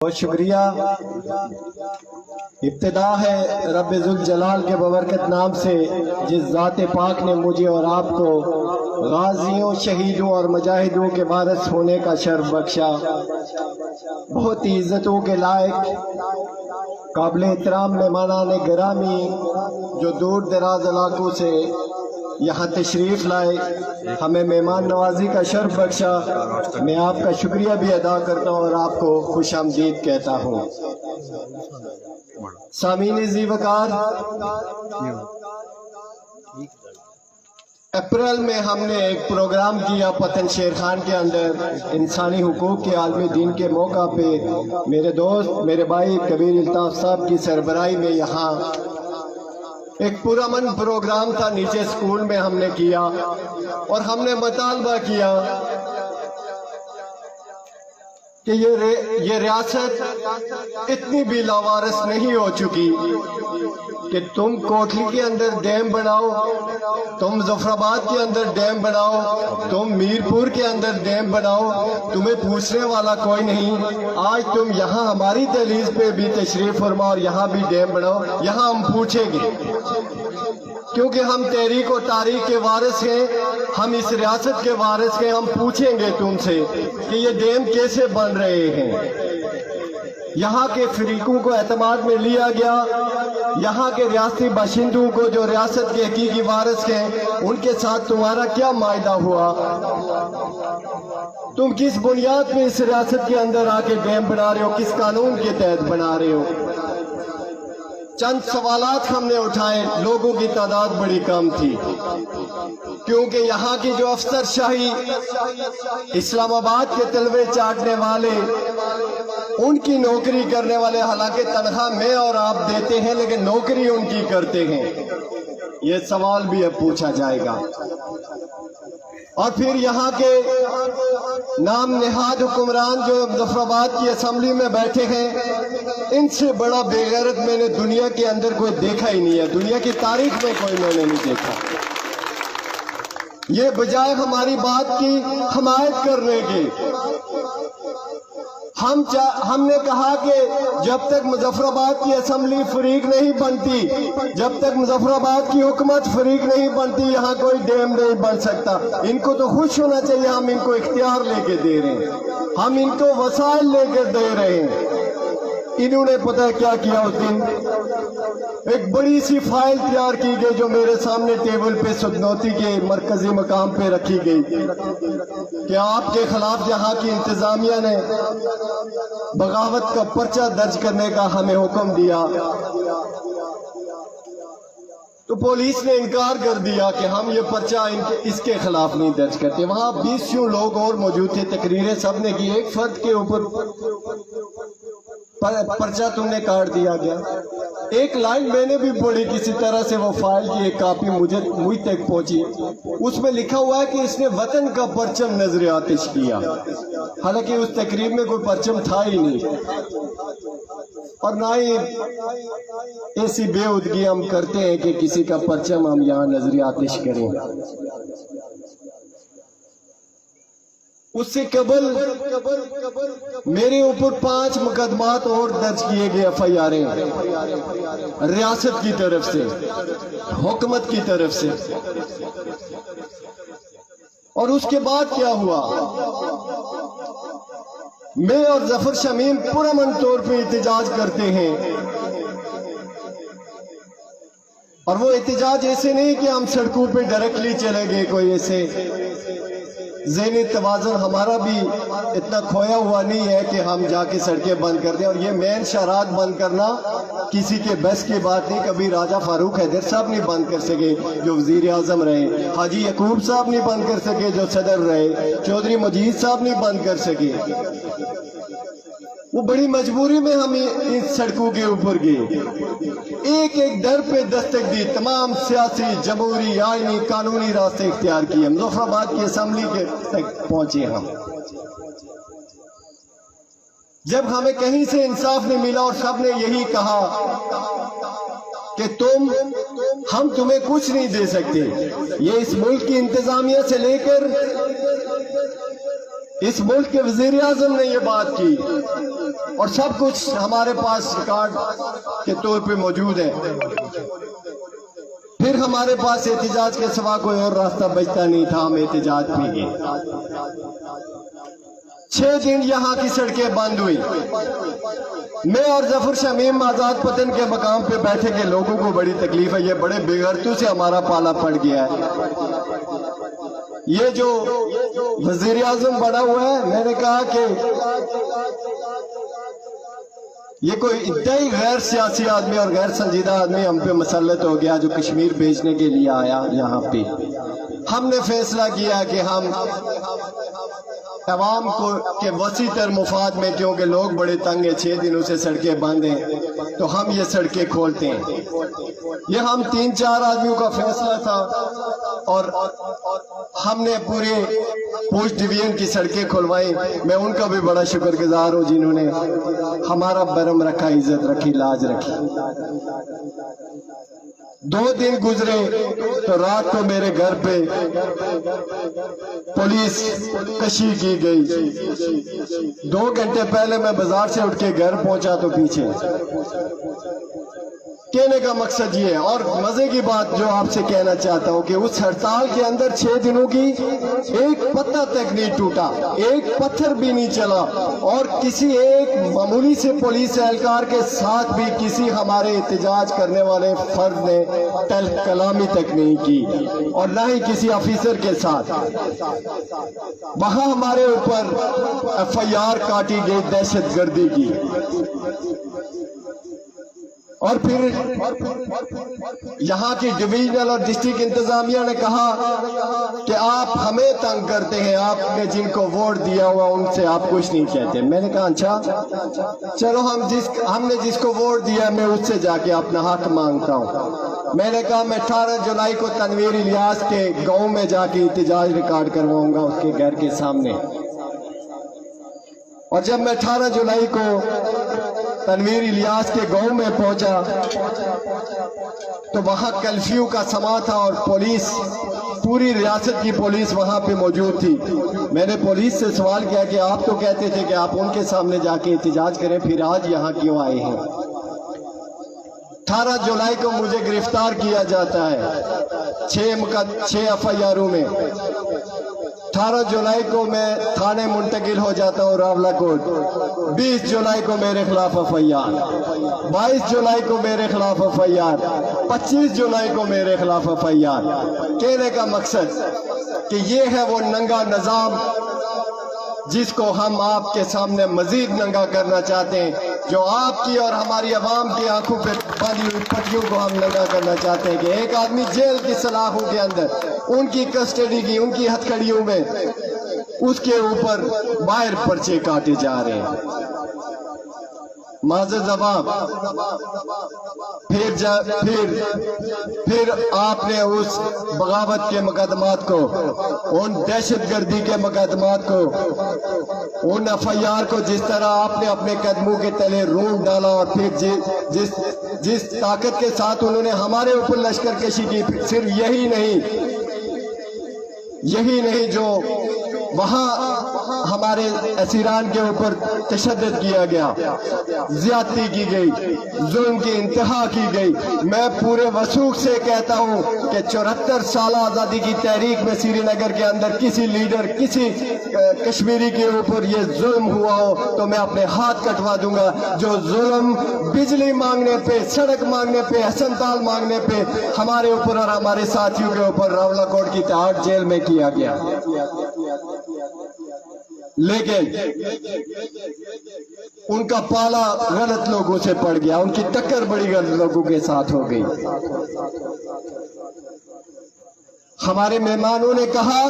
बहुत शुक्रिया। इब्तिदा है रब जुल जलाल के बबरकत नाम से, जिस ज़ात पाक ने मुझे और आपको गाजियों, शहीदों और मुजाहिदों के वारिस होने का शर्फ बख्शा। बहुत ही इज्जतों के लायक काबिल एहतराम मेहमानान गिरामी जो दूर दराज इलाकों से यहाँ तशरीफ़ लाए, हमें मेहमान नवाजी का शर्फ बख्शा। मैं आपका शुक्रिया भी अदा करता हूँ और आपको खुश आमदीद कहता हूँ। सामीन ज़ी वकार, अप्रैल में हमने एक प्रोग्राम किया पतन शेर खान के अंदर इंसानी हुकूक के आलमी दिन के मौका पे। मेरे दोस्त, मेरे भाई कबीर अल्ताफ साहब की सरबराही में यहाँ एक पुरअमन प्रोग्राम था, नीचे स्कूल में हमने किया और हमने मुतालबा किया कि ये रियासत इतनी भी लावारिस नहीं हो चुकी कि तुम कोटली के अंदर डैम बनाओ, तुम मुजफ्फराबाद के अंदर डैम बनाओ, तुम मीरपुर के अंदर डैम बनाओ, तुम्हें पूछने वाला कोई नहीं। आज तुम यहाँ हमारी दहलीज पे भी तशरीफ फरमा और यहाँ भी डैम बनाओ, यहाँ हम पूछेंगे क्योंकि हम तहरीक और तारीख के वारिस हैं, हम इस रियासत के वारिस हैं। हम पूछेंगे तुमसे कि ये डैम कैसे बन रहे हैं। यहाँ के फरीकों को एतमाद में लिया गया, यहाँ के रियासती बाशिंदों को जो रियासत के हकीकी वारिस हैं उनके साथ तुम्हारा क्या मायदा हुआ? तुम किस बुनियाद पे इस रियासत के अंदर आके डैम बना रहे हो, किस कानून के तहत बना रहे हो? चंद सवालात हमने उठाए, लोगों की तादाद बड़ी कम थी क्योंकि यहाँ की जो अफसरशाही, इस्लामाबाद के तलवे चाटने वाले, उनकी नौकरी करने वाले, हालांकि तनख्वाह मैं और आप देते हैं लेकिन नौकरी उनकी करते हैं, ये सवाल भी अब पूछा जाएगा। और फिर यहाँ के नाम नेहाद हुक्मरान जो मुजफ्फराबाद की असेंबली में बैठे हैं, इनसे बड़ा बेगैरत मैंने दुनिया के अंदर कोई देखा ही नहीं है, दुनिया की तारीख में कोई मैंने नहीं देखा। ये बजाय हमारी बात की हमायत करने की, हमने कहा कि जब तक मुजफ्फराबाद की असेंबली फरीक नहीं बनती, जब तक मुजफ्फराबाद की हुकूमत फरीक नहीं बनती, यहाँ कोई डैम नहीं बन सकता। इनको तो खुश होना चाहिए, हम इनको इख्तियार लेके दे रहे हैं, हम इनको वसाइल लेके दे रहे हैं। इन्होंने पता है क्या किया उस दिन? एक बड़ी सी फाइल तैयार की गई जो मेरे सामने टेबल पे सदनौती के मरकजी मकाम पे रखी गई कि आपके खिलाफ यहाँ की इंतजामिया ने बगावत का पर्चा दर्ज करने का हमें हुक्म दिया, तो पुलिस ने इनकार कर दिया कि हम ये पर्चा इसके खिलाफ नहीं दर्ज करते। वहां 20 लोग और मौजूद थे, तकरीरें सबने की, एक फर्द के ऊपर पर्चा तुमने काट दिया गया। एक लाइन मैंने भी पढ़ी, किसी तरह से वो फाइल की एक कापी मुझ तक पहुंची, उसमें लिखा हुआ है कि इसने वतन का परचम नजर आतिश किया, हालांकि उस तकरीब में कोई परचम था ही नहीं और ना ही ऐसी बेउदगी हम करते हैं कि किसी का परचम हम यहाँ नजर आतिश करें। उससे कबल मेरे ऊपर 5 मुकदमात और दर्ज किए गए, FIR रियासत की तरफ से, हुकूमत की तरफ से। और उसके बाद क्या हुआ? मैं और जफर शमीम पुरअमन तौर पे एहतजाज करते हैं और वो एहतजाज ऐसे नहीं कि हम सड़कों पे डायरेक्टली चले गए, कोई ऐसे ज़हनी तवाज़ुन हमारा भी इतना खोया हुआ नहीं है कि हम जाके सड़कें बंद कर दें। और ये मेन शरात बंद करना किसी के बस की बात नहीं। कभी राजा फारूक हैदर साहब नहीं बंद कर सके जो वजीर आजम रहे, हाजी यकूब साहब नहीं बंद कर सके जो सदर रहे, चौधरी मजीद साहब नहीं बंद कर सके। वो बड़ी मजबूरी में हम इन सड़कों के ऊपर गए, एक एक दर पे दस्तक दी, तमाम सियासी, जमहूरी, आईनी, कानूनी रास्ते इख्तियार किए, मुजफ्फराबाद की असेंबली के तक पहुंचे हम। जब हमें कहीं से इंसाफ नहीं मिला और सबने यही कहा कि हम तुम्हें कुछ नहीं दे सकते, ये इस मुल्क की इंतजामिया से लेकर इस मुल्क के वजीर आजम ने ये बात की اور سب کچھ ہمارے پاس ریکارڈ کے طور پہ موجود ہے۔ پھر ہمارے پاس احتجاج کے سوا کوئی اور راستہ بچتا نہیں تھا، ہم احتجاج پہ گئے۔ 6 دن یہاں کی سڑکیں بند ہوئی۔ میں اور ظفر شمیم آزاد پتن کے مقام پہ بیٹھے کہ لوگوں کو بڑی تکلیف ہے، یہ بڑے بےغیرتیوں سے ہمارا پالا پڑ گیا ہے۔ یہ جو وزیر اعظم بنا ہوا ہے، میں نے کہا کہ یہ کوئی انتہائی غیر سیاسی آدمی اور غیر سنجیدہ آدمی ہم پہ مسلط ہو گیا، جو کشمیر بھیجنے کے لیے آیا یہاں پہ۔ ہم نے فیصلہ کیا کہ ہم عوام کے وسیع تر مفاد میں، کیونکہ لوگ بڑے تنگ ہیں، 6 دنوں سے سڑکیں بند ہیں، تو ہم یہ سڑکیں کھولتے ہیں۔ یہ ہم 3-4 آدمیوں کا فیصلہ تھا، اور ہم نے پورے پوسٹ ڈویژن کی سڑکیں کھلوائیں۔ میں ان کا بھی بڑا شکر گزار ہوں جنہوں نے ہمارا برم رکھا، عزت رکھی، لاج رکھی۔ 2 دن گزرے تو رات کو میرے گھر پہ پولیس کشی کی گئی۔ 2 گھنٹے پہلے میں بازار سے اٹھ کے گھر پہنچا تو پیچھے۔ کہنے کا مقصد یہ ہے، اور مزے کی بات جو آپ سے کہنا چاہتا ہوں، کہ اس ہڑتال کے اندر 6 دنوں کی ایک پتا تک نہیں ٹوٹا، ایک پتھر بھی نہیں چلا، اور کسی ایک معمولی سے پولیس اہلکار کے ساتھ بھی کسی ہمارے احتجاج کرنے والے فرد نے تلخ کلامی تک نہیں کی، اور نہ ہی کسی آفیسر کے ساتھ۔ وہاں ہمارے اوپر FIR کاٹی گئی دہشت گردی کی، اور پھر یہاں کی ڈویژنل اور ڈسٹرکٹ انتظامیہ نے کہا کہ آپ ہمیں تنگ کرتے ہیں، آپ نے جن کو ووٹ دیا ہوا ان سے آپ کچھ نہیں کہتے۔ میں نے کہا اچھا چلو، ہم نے جس کو ووٹ دیا میں اس سے جا کے اپنا حق مانگتا ہوں۔ میں نے کہا میں 18 جولائی کو تنویر الیاس کے گاؤں میں جا کے احتجاج ریکارڈ کرواؤں گا اس کے گھر کے سامنے۔ اور جب میں 18 جولائی کو تنویر الیاس کے گاؤں میں پہنچا تو وہاں کرفیو کا سما تھا، اور پولیس، پوری ریاست کی پولیس وہاں پہ موجود تھی۔ میں نے پولیس سے سوال کیا کہ آپ تو کہتے تھے کہ آپ ان کے سامنے جا کے احتجاج کریں، پھر آج یہاں کیوں آئے ہیں؟ 18 جولائی کو مجھے گرفتار کیا جاتا ہے 6 FIRوں میں۔ 18 جولائی کو میں تھانے منتقل ہو جاتا ہوں راولہ کوٹ۔ 20 جولائی کو میرے خلاف FIR، 22 جولائی کو میرے خلاف FIR، 25 جولائی کو میرے خلاف FIR۔ کہنے کا مقصد کہ یہ ہے وہ ننگا نظام جس کو ہم آپ کے سامنے مزید ننگا کرنا چاہتے ہیں، جو آپ کی اور ہماری عوام کی آنکھوں پہ باندھی ہوئی پٹیوں کو ہم ننگا کرنا چاہتے ہیں، کہ ایک آدمی جیل کی سلاخوں کے اندر، ان کی کسٹڈی کی، ان کی ہتھکڑیوں میں، اس کے اوپر باہر پرچے کاٹے جا رہے ہیں۔ معزز جواب، پھر آپ نے اس بغاوت کے مقدمات کو، ان دہشت گردی کے مقدمات کو، ان FIR کو جس طرح آپ نے اپنے قدموں کے تلے رون ڈالا، اور پھر جس طاقت کے ساتھ انہوں نے ہمارے اوپر لشکر کشی کی، صرف یہی نہیں جو وہاں ہمارے اسیران کے اوپر تشدد کیا گیا، زیادتی کی گئی، ظلم کی انتہا کی گئی۔ میں پورے وثوق سے کہتا ہوں کہ 74 سالہ آزادی کی تحریک میں سری نگر کے اندر کسی لیڈر، کسی کشمیری کے اوپر یہ ظلم ہوا ہو تو میں اپنے ہاتھ کٹوا دوں گا۔ جو ظلم بجلی مانگنے پہ، سڑک مانگنے پہ، ہسپتال مانگنے پہ ہمارے اوپر اور ہمارے ساتھیوں کے اوپر راولہ کوٹ کی تہاڑ جیل میں کیا گیا، لیکن ان کا پالا غلط لوگوں سے پڑ گیا، ان کی ٹکر بڑی غلط لوگوں کے ساتھ ہو گئی۔ ہمارے مہمانوں نے کہا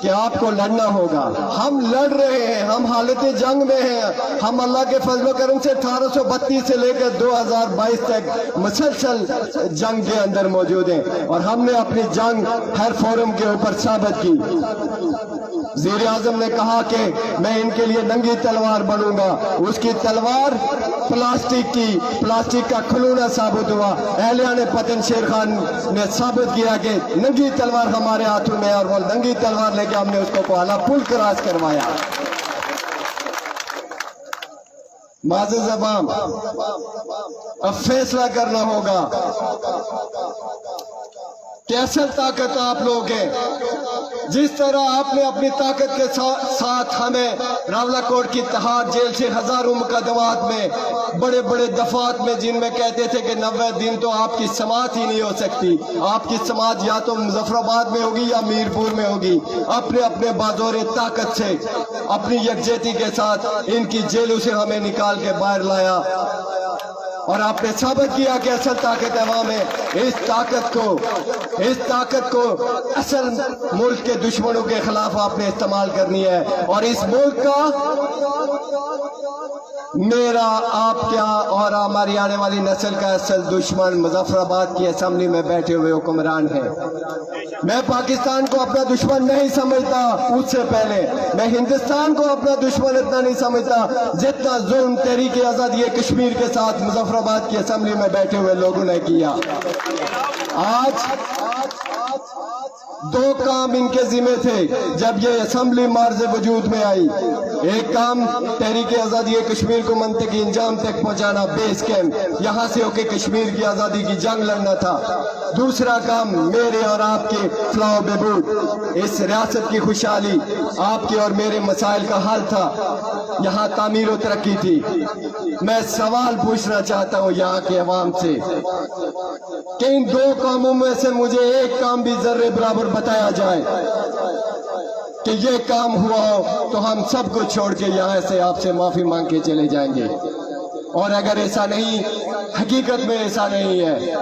کہ آپ کو لڑنا ہوگا۔ ہم لڑ رہے ہیں، ہم حالت جنگ میں ہیں۔ ہم اللہ کے فضل و کرم سے 1832 سے لے کر 2022 تک مسلسل جنگ کے اندر موجود ہیں، اور ہم نے اپنی جنگ ہر فورم کے اوپر ثابت کی۔ وزیر اعظم نے کہا کہ میں ان کے لیے ننگی تلوار بنوں گا، اس کی تلوار پلاسٹک کا کھلونا ثابت ہوا۔ اہلیہ نے پتن شیر خان نے ثابت کیا کہ ننگی تلوار ہمارے ہاتھوں میں، اور وہ ننگی تلوار لے کے ہم نے اس کو کوالہ پل کراس کروایا۔ माज़िज़ अवाम, अब फैसला करना होगा कि असल ताकत आप लोग हैं। जिस तरह आपने अपनी ताकत के साथ हमें रावलाकोट की तिहाड़ जेल से हजारों मुकदमात में, बड़े बड़े दफात में, जिनमें कहते थे कि 90 दिन तो आपकी समाअत ही नहीं हो सकती, आपकी समाअत या तो मुजफ्फराबाद में होगी या मीरपुर में होगी, अपने अपने बाज़ोरे ताकत से अपनी यकजहती के साथ इनकी जेलों से हमें निकाल के बाहर लाया और आपने साबित किया कि असल ताकत अवाम है। इस ताकत को असल मुल्क के दुश्मनों के खिलाफ आपने इस्तेमाल करनी है। और इस मुल्क का मेरा, आपका और हमारी आने वाली नस्ल का असल दुश्मन मुजफ्फराबाद की असेंबली में बैठे हुए हुक्मरान है। मैं पाकिस्तान को अपना दुश्मन नहीं समझता, उससे पहले मैं हिंदुस्तान को अपना दुश्मन इतना नहीं समझता जितना जुल्म तहरीक आज़ादी कश्मीर के साथ मुजफ्फराबाद की असेंबली में बैठे हुए लोगों ने किया। आज दो काम इनके जिम्मे थे जब ये असेंबली मार्ज वजूद में आई। एक काम तहरीक आज़ादी कश्मीर को मंतकी इंजाम तक पहुंचाना, बेस कैंप, यहाँ से होके कश्मीर की आज़ादी की जंग लड़ना था। दूसरा काम मेरे और आपके फलाह बहबूद, इस रियासत की खुशहाली, आपके और मेरे मसाइल का हल था। यहाँ तामीर और तरक्की थी। मैं सवाल पूछना चाहता हूँ यहाँ के अवाम से कि इन दो कामों में से मुझे एक काम भी जर्रे बराबर बताया जाए कि ये काम हुआ हो तो हम सब कुछ छोड़ के यहाँ से आपसे माफी मांग के चले जाएंगे। और अगर ऐसा नहीं, हकीकत में ऐसा नहीं है,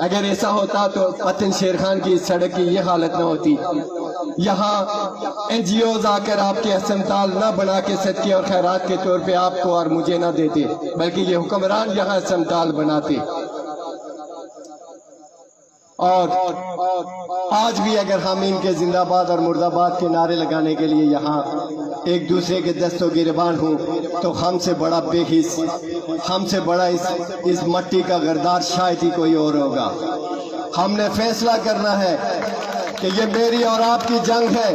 अगर ऐसा होता तो पतन शेर खान की सड़क की ये हालत न होती। यहाँ NGOs आकर आपके अस्पताल न बना के सदके और खैरात के तौर पे आपको और मुझे न देते, बल्कि ये हुक्मरान यहाँ अस्पताल बनाते। और आज भी अगर हम इनके जिंदाबाद और मुर्दाबाद के नारे लगाने के लिए यहाँ एक दूसरे के दस्तों गिरबान हूँ तो हमसे बड़ा बेहिस, हमसे बड़ा इस मट्टी का गर्दार शायद ही कोई और होगा। हमने फैसला करना है कि ये मेरी और आपकी जंग है,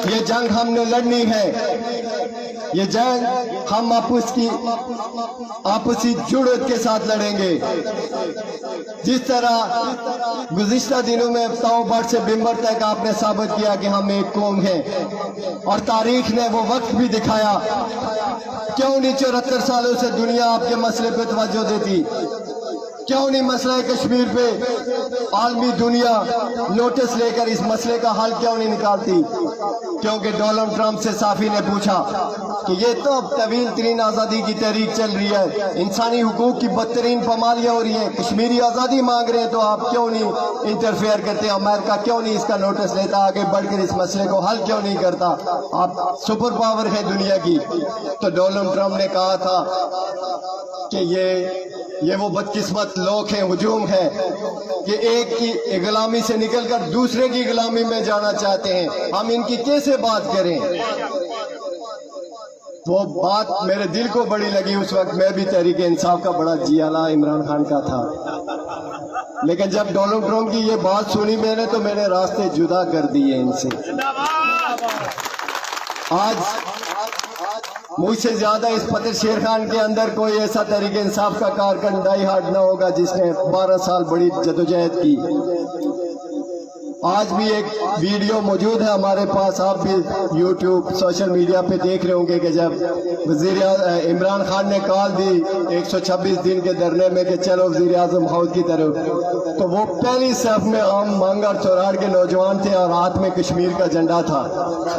ये जंग हमने लड़नी है। ये जंग हम आपसी जुड़त के साथ लड़ेंगे। जिस तरह गुज़िश्ता दिनों में ताऊबड़ से बिम्बर तक आपने साबित किया कि हम एक कौम हैं, और तारीख ने वो वक्त भी दिखाया। क्यों नहीं 74 सालों से दुनिया आपके मसले पे तवज्जो देती? क्यों नहीं मसला कश्मीर पे आलमी दुनिया नोटिस लेकर इस मसले का हल क्यों नहीं निकालती? क्योंकि डोनाल्ड ट्रंप से साफी ने पूछा कि ये तो अब तवील तरीन आज़ादी की तहरीक चल रही है, इंसानी हुकूक की बदतरीन पामालियाँ हो रही हैं, कश्मीरी आज़ादी मांग रहे हैं, तो आप क्यों नहीं इंटरफेयर करते? अमेरिका क्यों नहीं इसका नोटिस लेता, आगे बढ़कर इस मसले को हल क्यों नहीं करता? आप सुपर पावर है दुनिया की। तो डोनाल्ड ट्रंप ने कहा था कि ये वो बदकिस्मत लोग हैं, हुजूम है कि एक की गुलामी से निकलकर दूसरे की गुलामी में जाना चाहते हैं। हम इनकी कैसे बात करें? वो बात मेरे दिल को बड़ी लगी। उस वक्त मैं भी तहरीक इंसाफ का बड़ा जियाला इमरान खान का था, लेकिन जब डोनाल्ड ट्रंप की ये बात सुनी मैंने तो मेरे रास्ते जुदा कर दिए इनसे। आज मुझसे ज्यादा इस पतर शेर खान के अंदर कोई ऐसा तहरीक इंसाफ का कारकुन डाई हार्ड न होगा जिसने 12 साल बड़ी जदोजहद की। आज भी एक वीडियो मौजूद है हमारे पास, आप भी यूट्यूब सोशल मीडिया पे देख रहे होंगे कि जब इमरान खान ने कॉल दी 126 दिन के धरने में कि चलो वज़ीर आज़म हाउस की तरफ, तो वो पहली सफ में आम मांग और चौराड़ के नौजवान थे और हाथ में कश्मीर का झंडा था।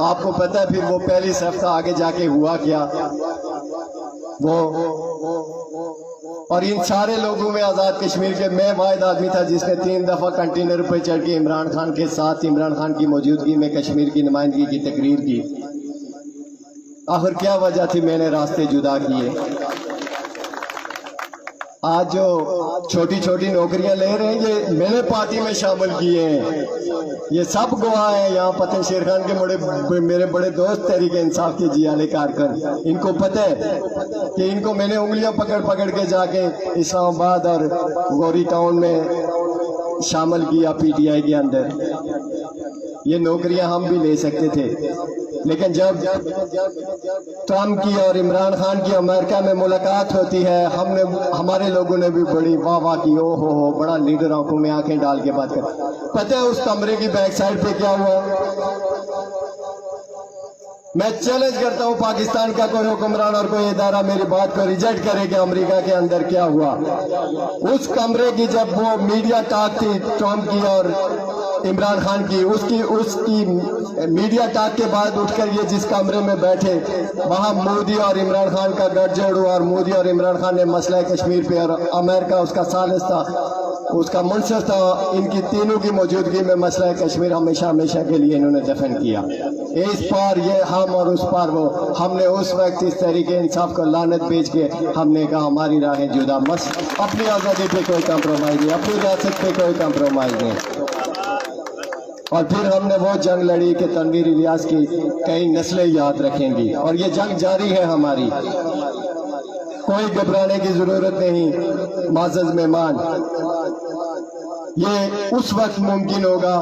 आपको पता है फिर वो पहली सफ का आगे जाके हुआ क्या? और इन सारे लोगों में आज़ाद कश्मीर के मैं वाहिद आदमी था जिसने 3 दफ़ा कंटेनर पर चढ़ के इमरान खान के साथ, इमरान खान की मौजूदगी में कश्मीर की नुमाइंदगी की तकरीर की। आखिर क्या वजह थी मैंने रास्ते जुदा किए? आज जो छोटी छोटी नौकरियां ले रहे हैं ये मैंने पार्टी में शामिल किए हैं, ये सब गवाह हैं। यहाँ पतन शेर खान के मेरे बड़े दोस्त तहरीक इंसाफ के जियाले कारकुन, इनको पता है कि इनको मैंने उंगलियां पकड़ पकड़ के जाके इस्लामाबाद और गौरी टाउन में शामिल किया PTI के अंदर। ये नौकरियां हम भी ले सकते थे, لیکن جب ٹرمپ کی اور عمران خان کی امریکہ میں ملاقات ہوتی ہے ہمارے لوگوں نے بھی بڑی واہ واہ کی، او ہو بڑا لیڈر آنکھوں میں آنکھیں ڈال کے بات کر۔ پتہ ہے اس کمرے کی بیک سائڈ پہ کیا ہوا؟ میں چیلنج کرتا ہوں پاکستان کا کوئی حکمران اور کوئی ادارہ میری بات کو ریجیکٹ کرے کہ امریکہ کے اندر کیا ہوا۔ اس کمرے کی جب وہ میڈیا ٹاک تھی ٹرمپ کی اور عمران خان کی، اس کی میڈیا ٹاک کے بعد اٹھ کر یہ جس کمرے میں بیٹھے وہاں مودی اور عمران خان کا گٹھ جوڑ ہوا، اور مودی اور عمران خان نے مسئلہ کشمیر پہ، اور امریکہ اس کا ثالث تھا، اس کا منصف تھا، ان کی تینوں کی موجودگی میں مسئلہ کشمیر ہمیشہ ہمیشہ کے لیے انہوں نے دفن کیا۔ اس پار یہ ہم اور اس پار وہ، ہم نے اس وقت اس تحریک انصاف کو لعنت بھیج کے ہم نے کہا ہماری راہیں جدا، بس اپنی آزادی پہ کوئی کمپرومائز نہیں، اپنی ریاست پہ کوئی کمپرومائز نہیں۔ اور پھر ہم نے وہ جنگ لڑی کہ تنویر الیاس کی کئی نسلیں یاد رکھیں گی، اور یہ جنگ جاری ہے ہماری، کوئی گھبرانے کی ضرورت نہیں معزز مہمان۔ یہ اس وقت ممکن ہوگا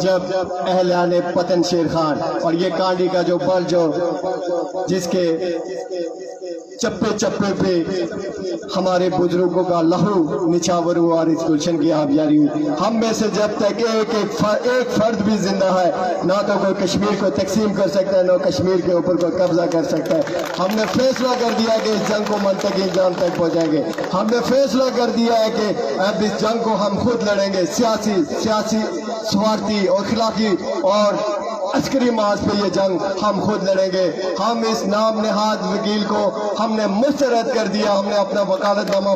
جب اہلیان پتن شیر خان اور یہ کانڈی کا جو بل جو جس کے چپے چپے پہ ہمارے بزرگوں کا لہو نچھاور ہوا اور اس گلشن کی آبیاری ہوئی، ہم میں سے جب تک ایک فرد بھی زندہ ہے نہ تو کوئی کشمیر کو تقسیم کر سکتا ہے، نہ کشمیر کے اوپر کوئی قبضہ کر سکتا ہے۔ ہم نے فیصلہ کر دیا کہ اس جنگ کو منطقی انجام تک پہنچائیں گے، ہم نے فیصلہ کر دیا ہے کہ اب اس جنگ کو ہم خود لڑیں گے، سیاسی سوارتی اور اخلاقی اور عسکری محاذ پہ یہ جنگ ہم خود لڑیں گے۔ ہم اس نام نہاد وکیل کو ہم نے مسترد کر دیا، ہم نے اپنا وکالت نامہ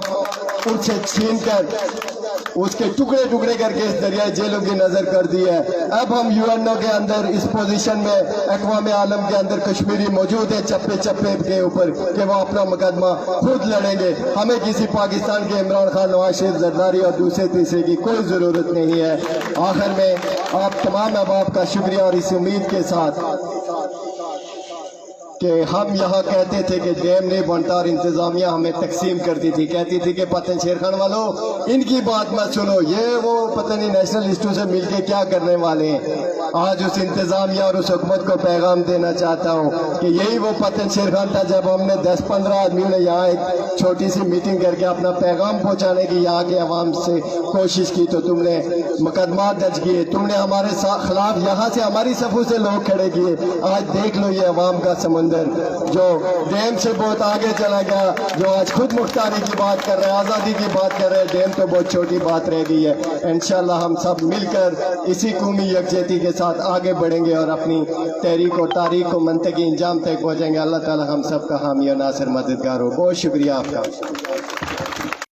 ان سے چھین کر اس کے ٹکڑے ٹکڑے کر کے اس دریائے جیلوں کی نظر کر دی ہے۔ اب ہم UN کے اندر اس پوزیشن میں اقوام عالم کے اندر کشمیری موجود ہے چپے چپے کے اوپر کہ وہ اپنا مقدمہ خود لڑیں گے، ہمیں کسی پاکستان کے عمران خان، نواز شریف، زرداری اور دوسرے تیسرے کی کوئی ضرورت نہیں ہے۔ آخر میں آپ تمام احباب کا شکریہ، اور اس امید کے ساتھ کہ ہم یہاں کہتے تھے کہ ڈیم نہیں بنتا اور انتظامیہ ہمیں تقسیم کرتی تھی، کہتی تھی کہ پتن شیر خان والوں ان کی بات مت سنو، یہ وہ پتہ نہیں نیشنلسٹوں سے مل کے کیا کرنے والے ہیں۔ آج اس انتظامیہ اور اس حکومت کو پیغام دینا چاہتا ہوں کہ یہی وہ پتن شیر خان تھا جب ہم نے 10-15 آدمیوں نے یہاں ایک چھوٹی سی میٹنگ کر کے اپنا پیغام پہنچانے کی یہاں کے عوام سے کوشش کی تو تم نے مقدمات درج کیے، تم نے ہمارے خلاف یہاں سے ہماری صفوں سے لوگ کھڑے کیے۔ آج دیکھ لو یہ عوام کا سمندر جو ڈیم سے بہت آگے چلا گیا، جو آج خود مختاری کی بات کر رہے ہیں، آزادی کی بات کر رہے ہیں، ڈیم تو بہت چھوٹی بات رہ گئی ہے۔ انشاءاللہ ہم سب مل کر اسی قومی یکجہتی کے ساتھ آگے بڑھیں گے اور اپنی تحریک و تاریخ کو منطقی انجام تک پہنچیں گے۔ اللہ تعالی ہم سب کا حامی و ناصر مددگار ہو۔ بہت شکریہ آپ کا۔